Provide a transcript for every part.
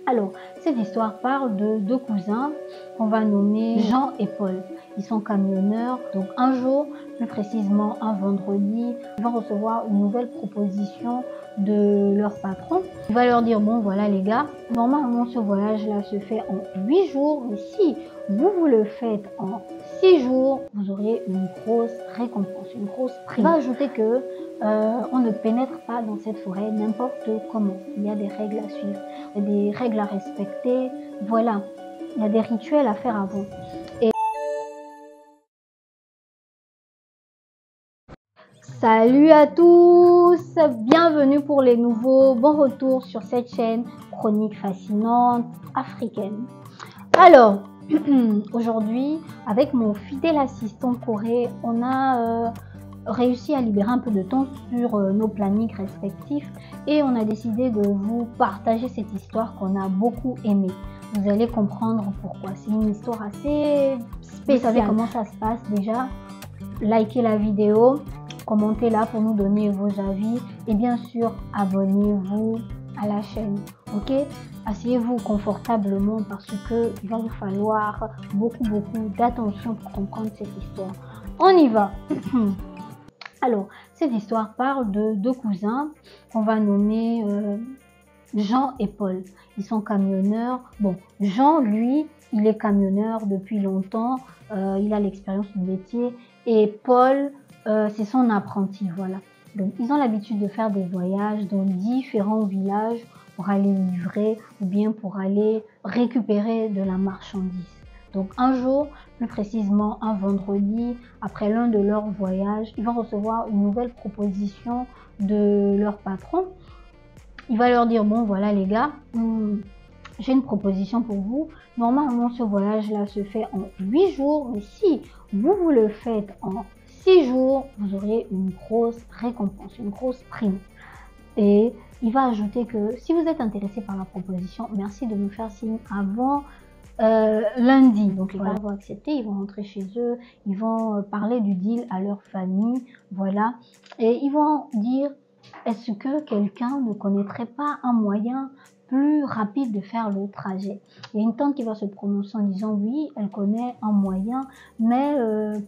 Alors, cette histoire parle de deux cousins qu'on va nommer Jean et Paul. Ils sont camionneurs, donc un jour, plus précisément un vendredi, ils vont recevoir une nouvelle proposition de leur patron. Il va leur dire, bon voilà les gars, normalement ce voyage-là se fait en 8 jours, mais si vous le faites en 6 jours, vous aurez une grosse récompense, une grosse prime. Il va ajouter que on ne pénètre pas dans cette forêt n'importe comment. Il y a des règles à suivre, il y a des règles à respecter, voilà. Il y a des rituels à faire avant. Et salut à tous, bienvenue pour les nouveaux, bon retour sur cette chaîne Chroniques fascinantes africaines. Alors, aujourd'hui, avec mon fidèle assistant Corée, on a réussi à libérer un peu de temps sur nos plannings respectifs et on a décidé de vous partager cette histoire qu'on a beaucoup aimée. Vous allez comprendre pourquoi. C'est une histoire assez spéciale. Vous savez comment ça se passe déjà. Likez la vidéo, commentez-la pour nous donner vos avis et bien sûr, abonnez-vous à la chaîne. Ok, asseyez-vous confortablement parce que il va vous falloir beaucoup d'attention pour comprendre cette histoire. On y va. Alors, cette histoire parle de deux cousins qu'on va nommer Jean et Paul. Ils sont camionneurs. Bon, Jean, lui, il est camionneur depuis longtemps. Il a l'expérience du métier. Et Paul, c'est son apprenti, voilà. Donc, ils ont l'habitude de faire des voyages dans différents villages pour aller livrer ou bien pour aller récupérer de la marchandise. Donc, un jour, plus précisément un vendredi, après l'un de leurs voyages, ils vont recevoir une nouvelle proposition de leur patron. Il va leur dire, bon voilà les gars, j'ai une proposition pour vous. Normalement, ce voyage-là se fait en 8 jours, mais si vous le faites en 6 jours, vous aurez une grosse récompense, une grosse prime. Et il va ajouter que si vous êtes intéressé par la proposition, merci de me faire signe avant lundi. Donc les gars vont accepter, ils vont rentrer chez eux, ils vont parler du deal à leur famille, voilà. Et ils vont dire, est-ce que quelqu'un ne connaîtrait pas un moyen plus rapide de faire le trajet? Il y a une tante qui va se prononcer en disant oui, elle connaît un moyen, mais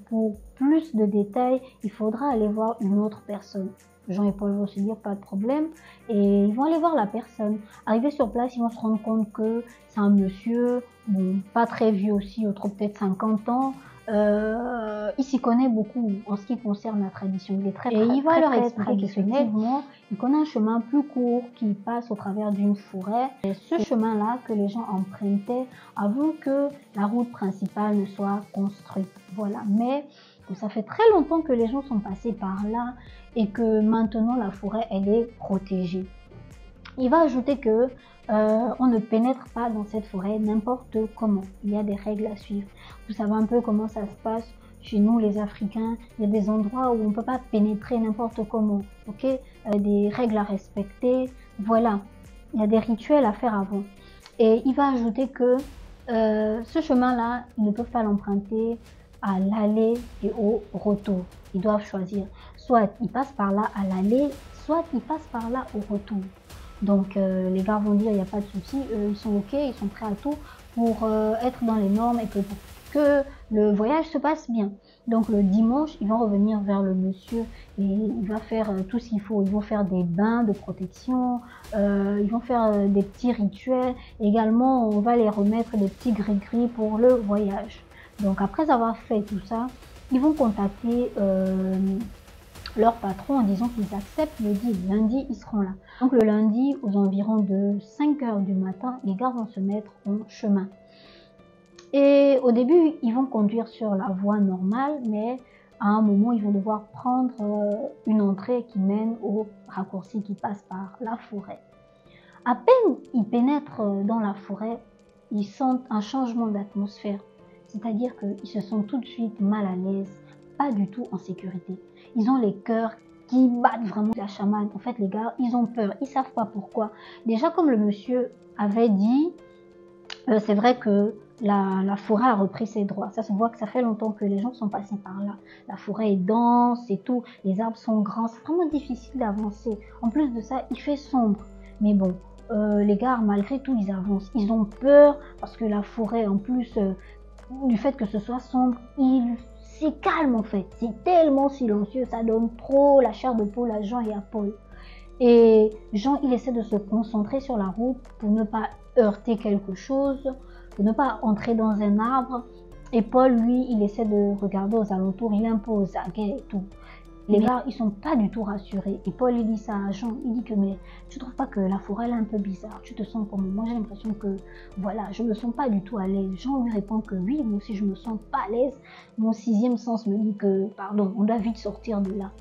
pour plus de détails, il faudra aller voir une autre personne. Jean et Paul vont se dire pas de problème et ils vont aller voir la personne. Arrivés sur place, ils vont se rendre compte que c'est un monsieur, bon, pas très vieux aussi, autre peut-être 50 ans. Il s'y connaît beaucoup en ce qui concerne la tradition. Il est très il va leur expliquer qu'effectivement, il connaît un chemin plus court qui passe au travers d'une forêt. Et ce chemin-là que les gens empruntaient avant que la route principale ne soit construite. Voilà. Mais ça fait très longtemps que les gens sont passés par là et que maintenant la forêt, elle est protégée. Il va ajouter que on ne pénètre pas dans cette forêt n'importe comment. Il y a des règles à suivre. Vous savez un peu comment ça se passe chez nous les Africains. Il y a des endroits où on ne peut pas pénétrer n'importe comment. Ok, des règles à respecter. Voilà, il y a des rituels à faire avant. Et il va ajouter que ce chemin-là, ils ne peuvent pas l'emprunter à l'aller et au retour. Ils doivent choisir. Soit ils passent par là à l'aller, soit ils passent par là au retour. Donc les gars vont dire il n'y a pas de souci, ils sont ok, ils sont prêts à tout pour être dans les normes et que le voyage se passe bien. Donc le dimanche, ils vont revenir vers le monsieur et il va faire tout ce qu'il faut. Ils vont faire des bains de protection, ils vont faire des petits rituels. Également, on va les remettre des petits gris-gris pour le voyage. Donc après avoir fait tout ça, ils vont contacter leur patron en disant qu'ils acceptent le deal. Lundi, ils seront là. Donc le lundi, aux environs de 5 h du matin, les gars vont se mettre en chemin. Et au début, ils vont conduire sur la voie normale, mais à un moment, ils vont devoir prendre une entrée qui mène au raccourci qui passe par la forêt. À peine ils pénètrent dans la forêt, ils sentent un changement d'atmosphère. C'est-à-dire qu'ils se sentent tout de suite mal à l'aise, pas du tout en sécurité. Ils ont les cœurs qui battent vraiment la chamade. En fait, les gars, ils ont peur. Ils savent pas pourquoi. Déjà, comme le monsieur avait dit, c'est vrai que la forêt a repris ses droits. Ça se voit que ça fait longtemps que les gens sont passés par là. La forêt est dense et tout. Les arbres sont grands. C'est vraiment difficile d'avancer. En plus de ça, il fait sombre. Mais bon, les gars, malgré tout, ils avancent. Ils ont peur parce que la forêt, en plus du fait que ce soit sombre, c'est calme en fait. C'est tellement silencieux, ça donne trop la chair de poule à Jean et à Paul. Et Jean, il essaie de se concentrer sur la route pour ne pas heurter quelque chose, pour ne pas entrer dans un arbre. Et Paul, lui, il essaie de regarder aux alentours, il est un peu aux aguets et tout. Les gars, ils sont pas du tout rassurés. Et Paul, il dit ça à Jean, il dit que mais tu trouves pas que la forêt elle est un peu bizarre? Tu te sens comment? Moi, j'ai l'impression que voilà, je me sens pas du tout à l'aise. Jean lui répond que oui, moi aussi je me sens pas à l'aise. Mon sixième sens me dit que pardon, on doit vite sortir de là.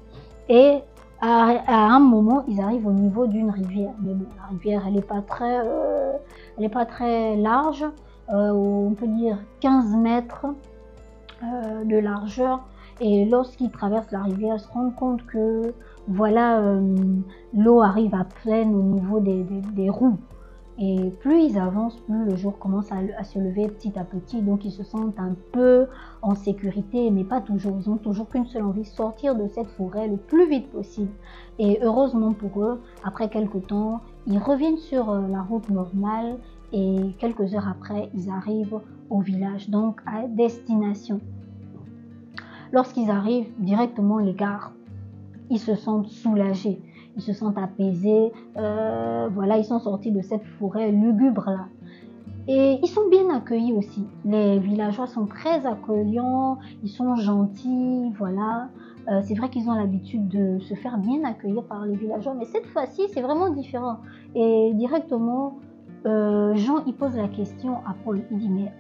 Et à un moment, ils arrivent au niveau d'une rivière. Mais bon, la rivière, elle est pas très large. On peut dire 15 mètres de largeur. Et lorsqu'ils traversent la rivière, ils se rendent compte que voilà, l'eau arrive à peine au niveau des roues. Et plus ils avancent, plus le jour commence à se lever petit à petit. Donc ils se sentent un peu en sécurité, mais pas toujours. Ils ont toujours qu'une seule envie, sortir de cette forêt le plus vite possible. Et heureusement pour eux, après quelques temps, ils reviennent sur la route normale. Et quelques heures après, ils arrivent au village, donc à destination. Lorsqu'ils arrivent directement, les gars, ils se sentent soulagés, ils se sentent apaisés. Voilà, ils sont sortis de cette forêt lugubre là. Et ils sont bien accueillis aussi. Les villageois sont très accueillants, ils sont gentils, voilà. C'est vrai qu'ils ont l'habitude de se faire bien accueillir par les villageois, mais cette fois-ci, c'est vraiment différent. Et directement, Jean, il pose la question à Paul. Il dit, mais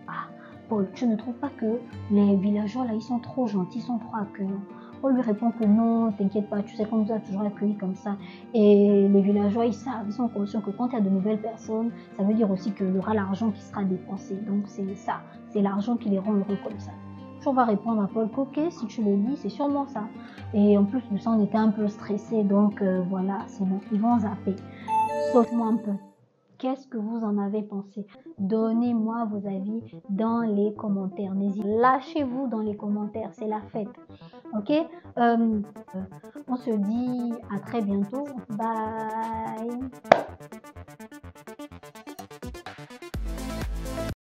Paul, tu ne trouves pas que les villageois, là, ils sont trop gentils, ils sont trop accueillants? Paul lui répond que non, t'inquiète pas, tu sais qu'on nous a toujours accueillis comme ça. Et les villageois, ils savent, ils sont conscients que quand il y a de nouvelles personnes, ça veut dire aussi qu'il y aura l'argent qui sera dépensé. Donc c'est ça, c'est l'argent qui les rend heureux comme ça. On va répondre à Paul qu'ok, si tu le dis, c'est sûrement ça. Et en plus de ça, on était un peu stressés, donc voilà, c'est bon, ils vont zapper. Saute-moi un peu. Qu'est-ce que vous en avez pensé? Donnez-moi vos avis dans les commentaires. Lâchez-vous dans les commentaires, c'est la fête. Ok, on se dit à très bientôt. Bye.